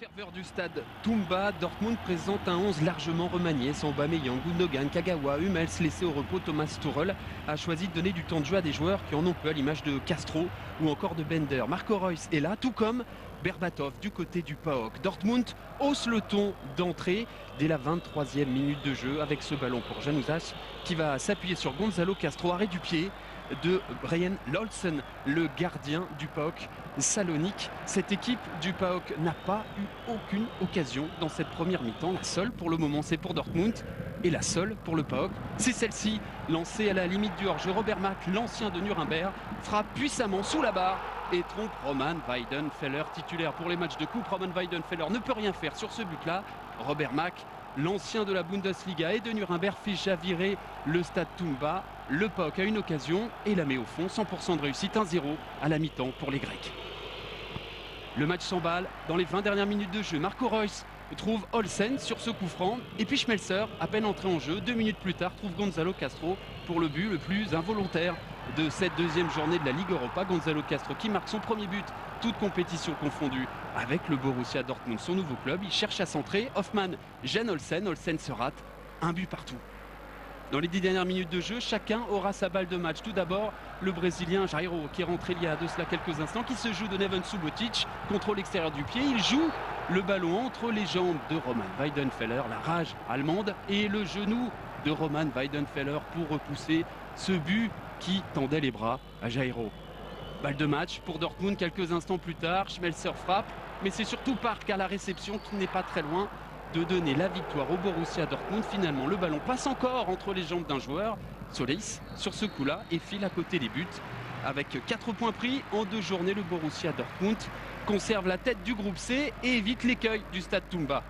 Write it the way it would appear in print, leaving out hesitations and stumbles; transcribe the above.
Ferveur du stade Toumba, Dortmund présente un 11 largement remanié, sans Aubameyang, Gundogan, Kagawa, Hummels laissé au repos. Thomas Tuchel a choisi de donner du temps de jeu à des joueurs qui en ont peu, à l'image de Castro ou encore de Bender. Marco Reus est là, tout comme Berbatov du côté du PAOK. Dortmund hausse le ton d'entrée dès la 23e minute de jeu avec ce ballon pour Januzaj qui va s'appuyer sur Gonzalo Castro, arrêt du pied de Brian Lolsen, le gardien du PAOK Salonique. Cette équipe du PAOK n'a pas eu aucune occasion dans cette première mi-temps. La seule pour le moment, c'est pour Dortmund, et la seule pour le PAOK, c'est celle-ci, lancée à la limite du hors-jeu. Robert Mack, l'ancien de Nuremberg, frappe puissamment sous la barre et trompe Roman Weidenfeller, titulaire pour les matchs de coupe. Roman Weidenfeller ne peut rien faire sur ce but-là. Robert Mack, l'ancien de la Bundesliga et de Nuremberg, fait chavirer le stade Toumba. Le PAOK a une occasion et la met au fond. 100% de réussite, 1-0 à la mi-temps pour les Grecs. Le match s'emballe dans les 20 dernières minutes de jeu. Marco Reus trouve Olsen sur ce coup franc. Et puis Schmelzer, à peine entré en jeu, 2 minutes plus tard, trouve Gonzalo Castro pour le but le plus involontaire de cette deuxième journée de la Ligue Europa. Gonzalo Castro qui marque son premier but, toute compétition confondue, avec le Borussia Dortmund, son nouveau club. Il cherche à centrer. Hoffmann gêne Olsen. Olsen se rate. Un but partout. Dans les 10 dernières minutes de jeu, chacun aura sa balle de match. Tout d'abord, le Brésilien Jairo, qui est rentré il y a de cela quelques instants, qui se joue de Neven Subotic, contrôle extérieur du pied. Il joue le ballon entre les jambes de Roman Weidenfeller, la rage allemande, et le genou de Roman Weidenfeller pour repousser ce but qui tendait les bras à Jairo. Balle de match pour Dortmund quelques instants plus tard. Schmelzer frappe, mais c'est surtout Park à la réception qui n'est pas très loin de donner la victoire au Borussia Dortmund. Finalement, le ballon passe encore entre les jambes d'un joueur, Solis, sur ce coup-là, et file à côté des buts. Avec 4 points pris en 2 journées, le Borussia Dortmund conserve la tête du groupe C et évite l'écueil du stade Toumba.